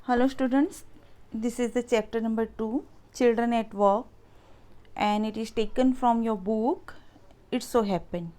Hello students, this is the chapter number 2, Children at Work, and it is taken from your book It So Happened,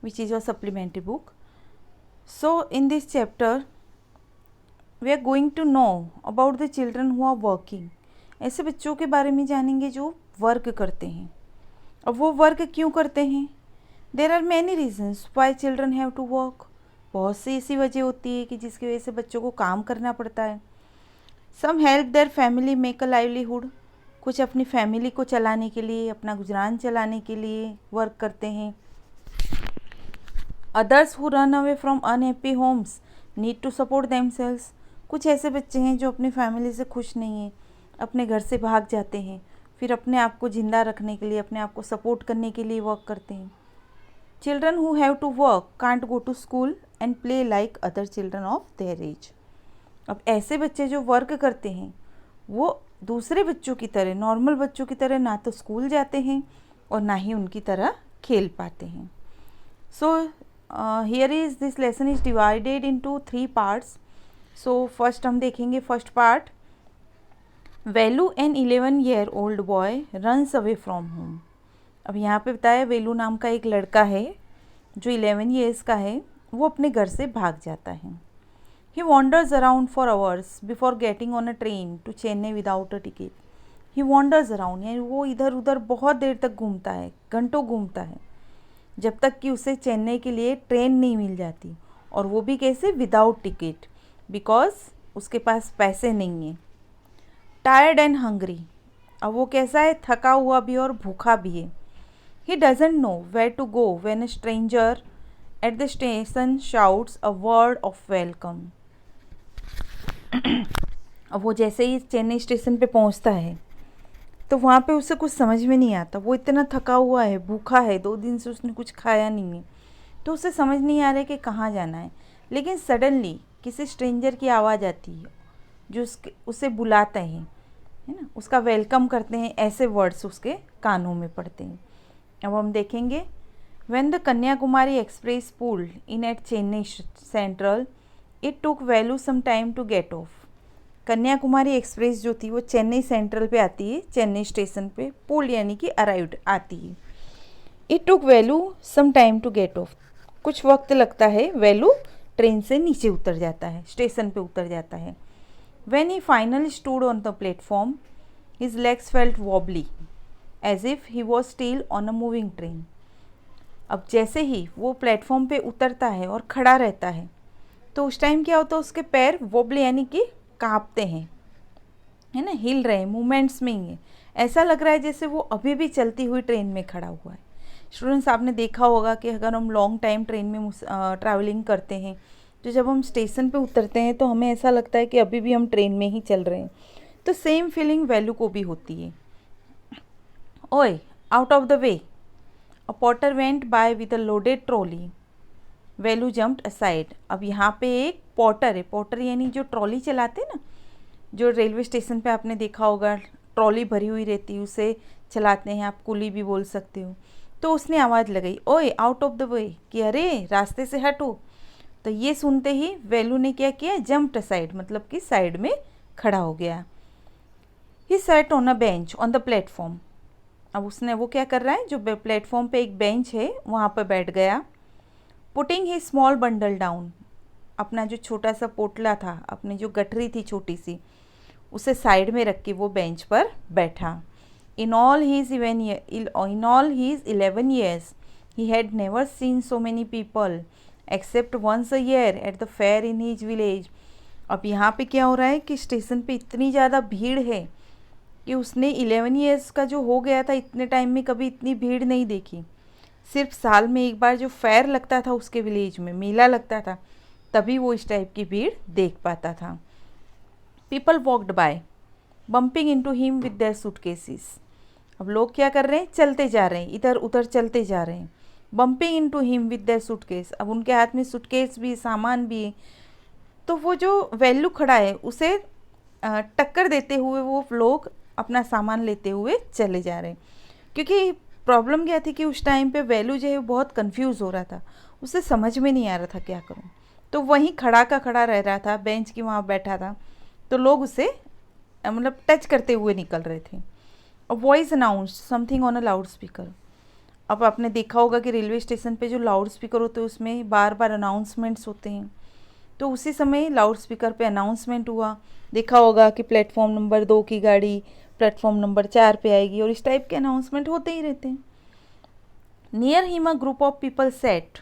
which is your supplementary book. So in this chapter we are going to know about the children who are working. ऐसे बच्चों के बारे में जानेंगे जो work करते हैं. अब वो वर्क क्यों करते हैं? There are many reasons why children have to work. बहुत सी ऐसी वजह होती है कि जिसकी वजह से बच्चों को काम करना पड़ता है. Some help their family make a livelihood. कुछ अपनी फैमिली को चलाने के लिए, अपना गुजरान चलाने के लिए वर्क करते हैं. Others who run away from unhappy homes need to support themselves. कुछ ऐसे बच्चे हैं जो अपनी फैमिली से खुश नहीं हैं, अपने घर से भाग जाते हैं, फिर अपने आप को ज़िंदा रखने के लिए, अपने आप को सपोर्ट करने के लिए वर्क करते हैं. Children who have to work can't go to school and play like other children of their age. अब ऐसे बच्चे जो वर्क करते हैं वो दूसरे बच्चों की तरह, नॉर्मल बच्चों की तरह ना तो स्कूल जाते हैं और ना ही उनकी तरह खेल पाते हैं. So here is this lesson is divided into 3 parts. So first हम देखेंगे first part. Velu an 11-year-old boy runs away from home. अब यहाँ पे बताया वेलू नाम का एक लड़का है जो 11 years का है, वो अपने घर से भाग जाता है. He wanders around for hours before getting on a train to Chennai without a ticket. He wanders around यानी वो इधर उधर बहुत देर तक घूमता है, घंटों घूमता है, जब तक कि उसे चेन्नई के लिए ट्रेन नहीं मिल जाती. और वो भी कैसे? विदाउट टिकट, बिकॉज उसके पास पैसे नहीं हैं. Tired and hungry. अब वो कैसा है? थका हुआ भी और भूखा भी है. He doesn't know where to go when a stranger at the station shouts a word of welcome. अब वो जैसे ही चेन्नई स्टेशन पे पहुंचता है तो वहाँ पे उसे कुछ समझ में नहीं आता. वो इतना थका हुआ है, भूखा है, 2 दिन से उसने कुछ खाया नहीं है, तो उसे समझ नहीं आ रहा है कि कहाँ जाना है. लेकिन सडनली किसी स्ट्रेंजर की आवाज़ आती है जो उसे बुलाते हैं, है ना, उसका वेलकम करते हैं. ऐसे वर्ड्स उसके कानों में पड़ते हैं. अब हम देखेंगे. When the Kanyakumari Express pulled in at Chennai Central, it took Velu some time to get off. Kanyakumari express जो थी वो चेन्नई सेंट्रल पे आती है, चेन्नई स्टेशन पे. पुल यानी कि अराइव्ड, आती है. It took Velu some time to get off. कुछ वक्त लगता है, वेलू ट्रेन से नीचे उतर जाता है, स्टेशन पे उतर जाता है. When he finally stood on the platform, his legs felt wobbly, as if he was still on a moving train. अब जैसे ही वो प्लेटफॉर्म पे उतरता है और खड़ा रहता है तो उस टाइम क्या होता है? उसके पैर वोबले यानी कि कांपते हैं, है ना, हिल रहे हैं, मूवमेंट्स में ही है. ऐसा लग रहा है जैसे वो अभी भी चलती हुई ट्रेन में खड़ा हुआ है. स्टूडेंट्स, आपने देखा होगा कि अगर हम लॉन्ग टाइम ट्रेन में ट्रैवलिंग करते हैं तो जब हम स्टेशन पे उतरते हैं तो हमें ऐसा लगता है कि अभी भी हम ट्रेन में ही चल रहे हैं. तो सेम फीलिंग वैल्यू को भी होती है. ओए, out of the way. A porter went by with a loaded trolley. Velu jumped aside. अब यहाँ पे एक पोर्टर है. पोर्टर यानी जो ट्रॉली चलाते हैं ना, जो रेलवे स्टेशन पे आपने देखा होगा, ट्रॉली भरी हुई रहती है, उसे चलाते हैं, आप कुली भी बोल सकते हो. तो उसने आवाज़ लगाई, ओए आउट ऑफ द वे, कि अरे रास्ते से हटो. तो ये सुनते ही वेलू ने क्या किया? जम्प्ड असाइड, मतलब कि साइड में खड़ा हो गया. He sat on a bench on the platform. अब उसने वो क्या कर रहा है? जो प्लेटफॉर्म पे एक बेंच है वहाँ पर बैठ गया. पुटिंग ही स्मॉल बंडल डाउन. अपना जो छोटा सा पोटला था, अपनी जो गठरी थी छोटी सी, उसे साइड में रख के वो बेंच पर बैठा. In all his 11 years he had never seen so many people except once a year at the fair in his village. अब यहाँ पे क्या हो रहा है कि स्टेशन पे इतनी ज़्यादा भीड़ है कि उसने 11 years का जो हो गया था, इतने टाइम में कभी इतनी भीड़ नहीं देखी. सिर्फ साल में एक बार जो फेयर लगता था उसके विलेज में, मेला लगता था, तभी वो इस टाइप की भीड़ देख पाता था. People walked by bumping into him with their suitcases. अब लोग क्या कर रहे हैं? चलते जा रहे हैं, इधर उधर चलते जा रहे हैं. Bumping into him with there suitcase. अब उनके हाथ में सूटकेस भी, सामान भी है. तो वो जो वैल्यू खड़ा है उसे टक्कर देते हुए वो लोग अपना सामान लेते हुए चले जा रहे हैं. क्योंकि प्रॉब्लम क्या थी कि उस टाइम पे वैल्यू जो है बहुत कंफ्यूज हो रहा था, उसे समझ में नहीं आ रहा था क्या करूं. तो वहीं खड़ा का खड़ा रह रहा था, बेंच की वहाँ बैठा था. तो लोग उसे मतलब टच करते हुए निकल रहे थे। A voice announce something on a loud speaker. अब आपने देखा होगा कि रेलवे स्टेशन पे जो लाउड स्पीकर होते हैं उसमें बार बार अनाउंसमेंट्स होते हैं, तो उसी समय लाउड स्पीकर पे अनाउंसमेंट हुआ। देखा होगा कि प्लेटफॉर्म नंबर 2 की गाड़ी प्लेटफॉर्म नंबर 4 पे आएगी, और इस टाइप के अनाउंसमेंट होते ही रहते हैं। Near him a group of people set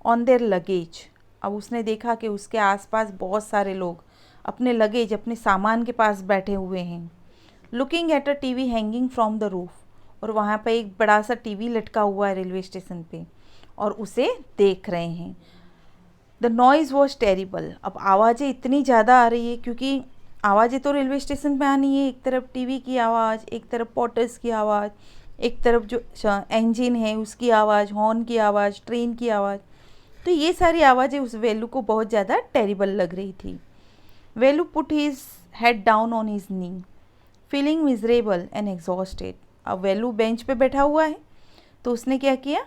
on their luggage. अब उसने देखा कि उसके आसपास बहुत सारे लोग अपने लगेज, अपने सामान के पास बैठे हुए हैं। Looking at a TV hanging from the roof. और वहाँ पे एक बड़ा सा टीवी लटका हुआ है रेलवे स्टेशन पे, और उसे देख रहे हैं। The noise was terrible. अब आवाज़ें इतनी ज़्यादा आ रही है, क्योंकि आवाज़ें तो रेलवे स्टेशन पे आनी है। एक तरफ टीवी की आवाज़, एक तरफ पोर्टर्स की आवाज़, एक तरफ जो इंजन है उसकी आवाज़, हॉर्न की आवाज़, ट्रेन की आवाज़। तो ये सारी आवाज़ें उस वेलू को बहुत ज़्यादा टेरिबल लग रही थी। Velu put his head down on his knee feeling miserable and exhausted. अब वेलू बेंच पे बैठा हुआ है, तो उसने क्या किया,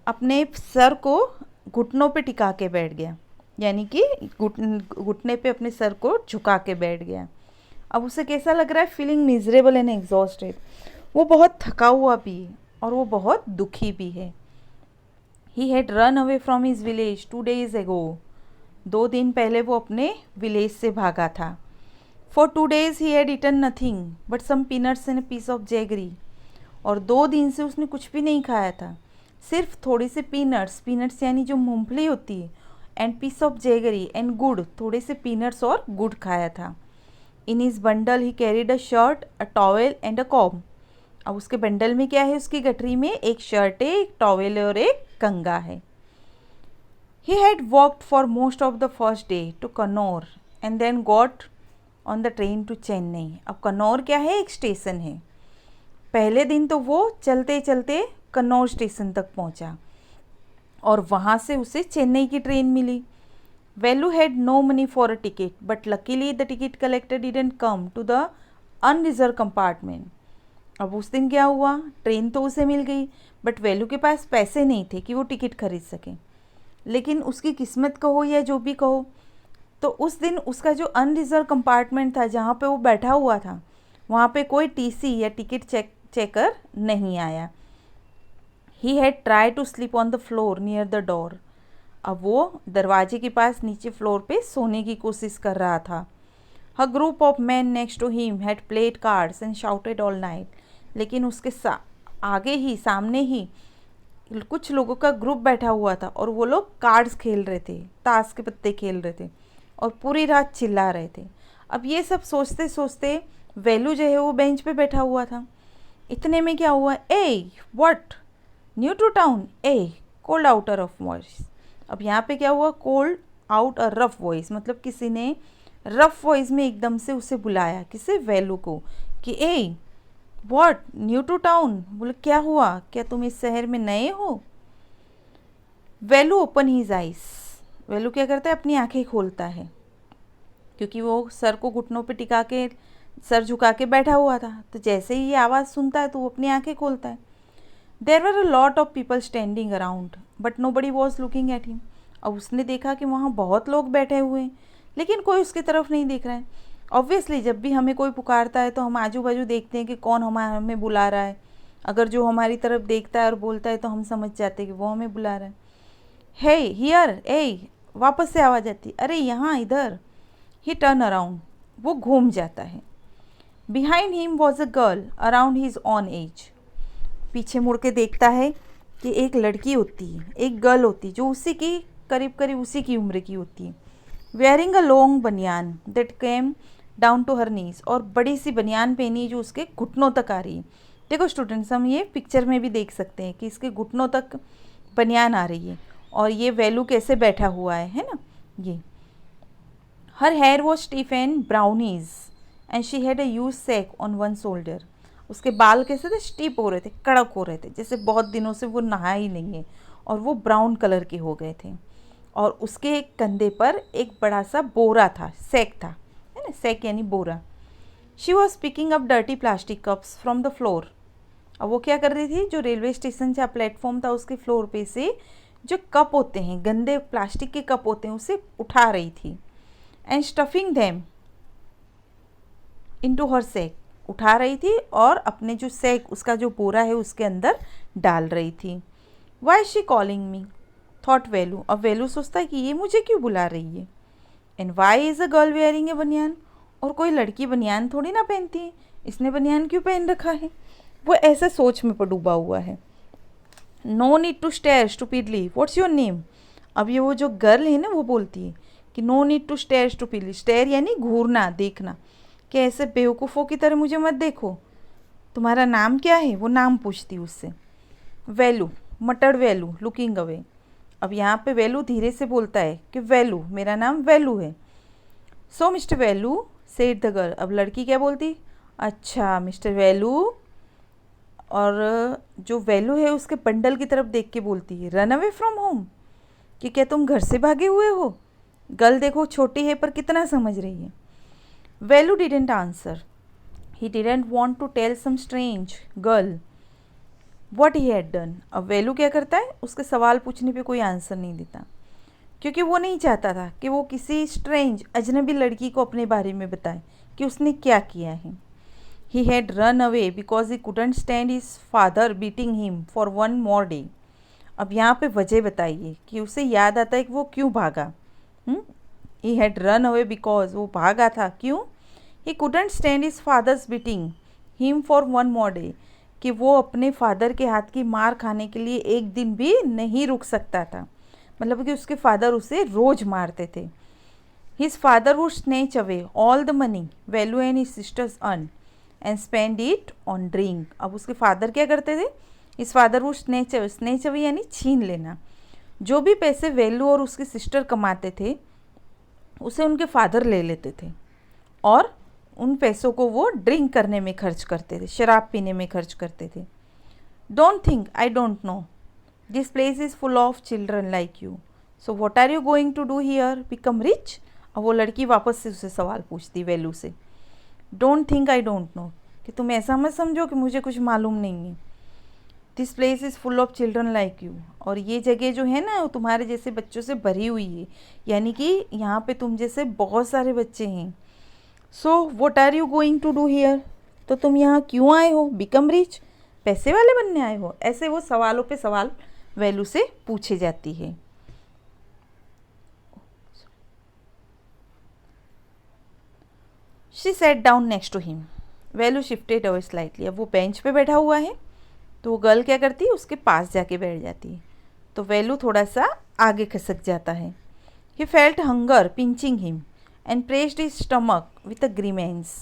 अपने सर को घुटनों पे टिका के बैठ गया, यानी कि घुटने पे अपने सर को झुका के बैठ गया। अब उसे कैसा लग रहा है, फीलिंग मिजरेबल एंड एग्जॉस्टेड। वो बहुत थका हुआ भी है और वो बहुत दुखी भी है। He had run away from his village 2 days ago। 2 दिन पहले वो अपने विलेज से भागा था। For 2 days he had eaten nothing but some peanuts and piece of jaggery. और 2 दिन से उसने कुछ भी नहीं खाया था, सिर्फ थोड़े से पीनट्स यानी जो मूंगफली होती है, and piece of jaggery and गुड़, थोड़े से पीनट्स और गुड़ खाया था। In his bundle he carried a shirt, a towel and a comb. अब उसके बंडल में क्या है, उसकी गठरी में एक शर्ट है, एक टॉवेल और एक कंगा है। He had walked for most of the first day to Kannur and then got on the train to Chennai. अब कन्नौर क्या है, एक स्टेशन है। पहले दिन तो वो चलते चलते कन्नौर स्टेशन तक पहुंचा, और वहाँ से उसे चेन्नई की ट्रेन मिली। Velu had no money for a ticket but luckily the ticket collector didn't come to the unreserved compartment. अब उस दिन क्या हुआ, ट्रेन तो उसे मिल गई, बट वेलू के पास पैसे नहीं थे कि वो टिकट खरीद सके। लेकिन उसकी किस्मत कहो या जो भी कहो, तो उस दिन उसका जो अनरिजर्व कंपार्टमेंट था जहाँ पे वो बैठा हुआ था, वहाँ पे कोई टीसी या टिकट चेकर नहीं आया। He had try to sleep on the floor near the door. अब वो दरवाजे के पास नीचे फ्लोर पे सोने की कोशिश कर रहा था। A group of man next to him had played cards and shouted all night. लेकिन उसके आगे ही, सामने ही कुछ लोगों का ग्रुप बैठा हुआ था, और वो लोग कार्ड्स खेल रहे थे, ताश के पत्ते खेल रहे थे, और पूरी रात चिल्ला रहे थे। अब ये सब सोचते सोचते वेलू जो है वो बेंच पे बैठा हुआ था। इतने में क्या हुआ, a what new to town, a called outer of voice. अब यहाँ पे क्या हुआ, called out a rough voice, मतलब किसी ने रफ वॉइस में एकदम से उसे बुलाया, किसे, वेलू को, कि ए व्हाट न्यू टू टाउन। बोले क्या हुआ, क्या तुम इस शहर में नए हो। वेलू ओपन हीज आइज। वेलू क्या करता है, अपनी आंखें खोलता है, क्योंकि वो सर को घुटनों पे टिका के, सर झुका के बैठा हुआ था। तो जैसे ही ये आवाज़ सुनता है तो वो अपनी आंखें खोलता है। There were a lot of people standing around but nobody was looking at him. अब उसने देखा कि वहाँ बहुत लोग बैठे हुए हैं, लेकिन कोई उसकी तरफ नहीं देख रहा है। ऑब्वियसली जब भी हमें कोई पुकारता है तो हम आजू बाजू देखते हैं कि कौन हमें बुला रहा है। अगर जो हमारी तरफ देखता है और बोलता है तो हम समझ जाते हैं कि वो हमें बुला रहा है। हे हियर, ए वापस से आवाज़ आती, अरे यहाँ इधर। ही टर्न अराउंड, वो घूम जाता है। Behind him was a girl around his own age. पीछे मुड़ के देखता है कि एक लड़की होती है, एक गर्ल होती है, जो उसी की करीब करीब उसी की उम्र की होती है। Wearing a long baniyan that came down to her knees. और बड़ी सी बनियान पहनी है जो उसके घुटनों तक आ रही है। देखो स्टूडेंट्स, हम ये पिक्चर में भी देख सकते हैं कि इसके घुटनों तक बनियान आ रही है, और ये वेलू कैसे बैठा हुआ है ना। ये her hair was stiff and brownies and she had a used sack on one shoulder. उसके बाल कैसे थे, स्टिप हो रहे थे, कड़क हो रहे थे, जैसे बहुत दिनों से वो नहा ही नहीं है, और वो ब्राउन कलर के हो गए थे। और उसके कंधे पर एक बड़ा सा बोरा था, सैक था, है ना, सैक यानी बोरा। She was picking up dirty plastic cups from the floor. अब वो क्या कर रही थी, जो रेलवे स्टेशन का प्लेटफॉर्म था उसके फ्लोर पे से जो कप होते हैं, गंदे प्लास्टिक के कप होते हैं, उसे उठा रही थी। And stuffing them into her sack, उठा रही थी और अपने जो सैक, उसका जो बोरा है उसके अंदर डाल रही थी। Why she calling me, thought Velu. अब वैल्यू सोचता है कि ये मुझे क्यों बुला रही है। And why is a girl wearing a banian, और कोई लड़की बनियान थोड़ी ना पहनती है, इसने बनियान क्यों पहन रखा है। वो ऐसा सोच में डूबा हुआ है। No need to stare stupidly, what's your name. अब ये वो जो गर्ल है ना वो बोलती है कि no need to stare stupidly, stare यानी घूरना, देखना, कि ऐसे बेवकूफ़ों की तरह मुझे मत देखो, तुम्हारा नाम क्या है, वो नाम पूछती उससे। Value, मटर्ड value looking away. अब यहाँ पे वैल्यू धीरे से बोलता है कि वैल्यू, मेरा नाम वैल्यू है। So mister Velu said the girl. अब लड़की क्या बोलती, अच्छा मिस्टर वैल्यू, और जो वैल्यू है उसके बंडल की तरफ देख के बोलती है रन अवे फ्रॉम होम, कि क्या तुम घर से भागे हुए हो। गर्ल देखो छोटी है पर कितना समझ रही है। Velu didn't answer, he didn't want to tell some strange girl what he had done. अब वैल्यू क्या करता है, उसके सवाल पूछने पे कोई आंसर नहीं देता, क्योंकि वो नहीं चाहता था कि वो किसी स्ट्रेंज अजनबी लड़की को अपने बारे में बताए कि उसने क्या किया है। He had run away because he couldn't stand his father beating him for one more day. अब यहाँ पे वजह बताइए कि उसे याद आता है कि वो क्यों भागा। He had run away because, वो भागा था क्यों। He couldn't stand his father's beating him for one more day, कि वो अपने फादर के हाथ की मार खाने के लिए एक दिन भी नहीं रुक सकता था, मतलब कि उसके फादर उसे रोज मारते थे। His father would snatch away all the money value and his sisters earn and spend it on drink. अब उसके फादर क्या करते थे, his father would snatch away यानी छीन लेना, जो भी पैसे वैल्यू और उसकी सिस्टर कमाते थे उसे उनके फादर ले लेते थे, और उन पैसों को वो ड्रिंक करने में खर्च करते थे, शराब पीने में खर्च करते थे। Don't think I don't know, this place is full of children like you, so what are you going to do here, become rich. और वो लड़की वापस से उसे सवाल पूछती वैल्यू से, don't think I don't no, कि तुम ऐसा मत समझो कि मुझे कुछ मालूम नहीं है। This place is full of children like you, और ये जगह जो है ना वो तुम्हारे जैसे बच्चों से भरी हुई है, यानी कि यहाँ पे तुम जैसे बहुत सारे बच्चे हैं। So what are you going to do here, तो तुम यहाँ क्यों आए हो, बिकम रिच, पैसे वाले बनने आए हो। ऐसे वो सवालों पे सवाल वैल्यू से पूछे जाती है। She set down next to him, Velu shifted away slightly. अब वो बेंच पे बैठा हुआ है तो वो गर्ल क्या करती है, उसके पास जाके बैठ जाती है, तो वैल्यू थोड़ा सा आगे खसक जाता है। He felt hunger pinching him and pressed his stomach with a grimace.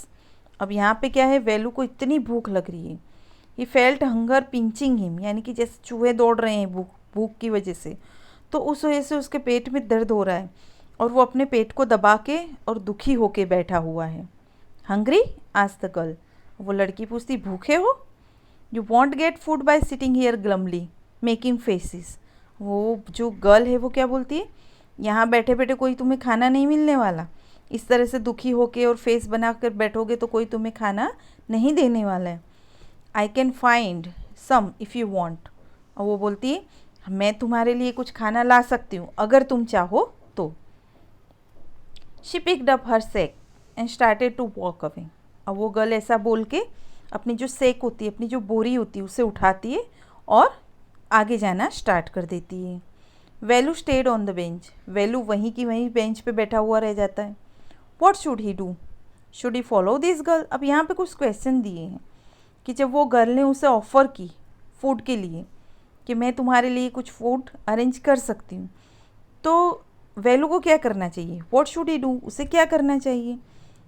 अब यहाँ पे क्या है, वैल्यू को इतनी भूख लग रही है। He felt hunger pinching him, यानी कि जैसे चूहे दौड़ रहे हैं भूख भूख की वजह से, तो उस वजह से उसके पेट में दर्द हो रहा है और वो अपने पेट को दबा के और दुखी होके बैठा हुआ है। हंग्री, आज द गर्ल। वो लड़की पूछती, भूखे हो। You won't get food by sitting here glumly making faces. वो जो गर्ल है वो क्या बोलती है, यहाँ बैठे बैठे कोई तुम्हें खाना नहीं मिलने वाला, इस तरह से दुखी होके और फेस बना कर बैठोगे तो कोई तुम्हें खाना नहीं देने वाला है। I can find some if you want. और वो बोलती है, मैं तुम्हारे लिए कुछ खाना ला सकती हूँ अगर तुम चाहो तो। She picked up her sack and started to walk away. अब वो गर्ल ऐसा बोल के अपनी जो सैक होती है, अपनी जो बोरी होती है उसे उठाती है और आगे जाना स्टार्ट कर देती है। Value stayed on the bench, value वहीं की वहीं बेंच पे बैठा हुआ रह जाता है। What should he do, should he follow this girl. अब यहाँ पे कुछ क्वेश्चन दिए हैं कि जब वो गर्ल ने उसे ऑफ़र की फूड के लिए कि मैं तुम्हारे लिए कुछ फूड अरेंज कर सकती हूँ, तो वैल्यू को क्या करना चाहिए, व्हाट शुड ही डू, उसे क्या करना चाहिए।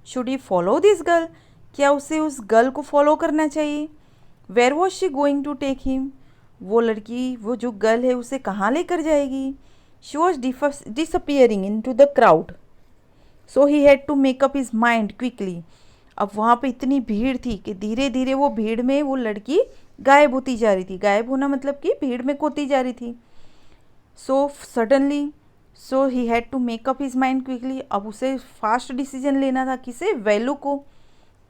Should he follow this girl, क्या उसे उस गर्ल को फॉलो करना चाहिए। Where was she going to take him, वो लड़की, वो जो गर्ल है उसे कहाँ लेकर जाएगी। She was disappearing into the crowd, so he had to make up his mind quickly. अब वहाँ पे इतनी भीड़ थी कि धीरे धीरे वो भीड़ में वो लड़की गायब होती जा रही थी। गायब होना मतलब कि भीड़ में खोती जा रही थी। So suddenly, so he had to make up his mind quickly. अब उसे फास्ट डिसीजन लेना था, किसे, वैल्यू को।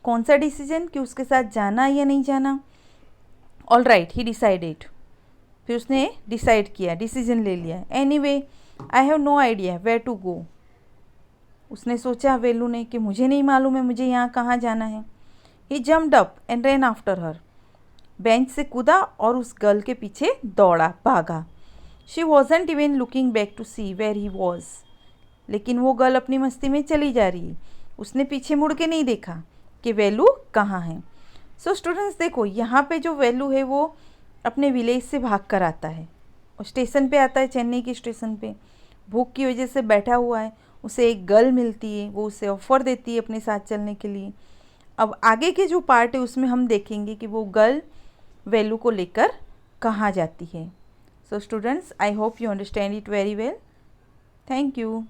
कौन सा डिसीजन, कि उसके साथ जाना या नहीं जाना। ऑल राइट, ही डिसाइडेड, फिर उसने डिसाइड किया, डिसीजन ले लिया। Anyway I have no idea where to go, उसने सोचा वेलू ने कि मुझे नहीं मालूम है मुझे यहाँ कहाँ जाना है। He jumped up and ran after her. Bench से कूदा और उस गर्ल के पीछे दौड़ा, भागा। She wasn't even looking back to see where he was. लेकिन वो गर्ल अपनी मस्ती में चली जा रही है, उसने पीछे मुड़ के नहीं देखा कि वेलू कहाँ है। सो स्टूडेंट्स देखो, यहाँ पे जो वेलू है वो अपने विलेज से भाग कर आता है और स्टेशन पे आता है, चेन्नई के स्टेशन पे। भूख की वजह से बैठा हुआ है, उसे एक गर्ल मिलती है, वो उसे ऑफ़र देती है अपने साथ चलने के लिए। अब आगे के जो पार्ट है उसमें हम देखेंगे कि वो गर्ल वेलू को लेकर कहाँ जाती है। So students, I hope you understand it very well. Thank you.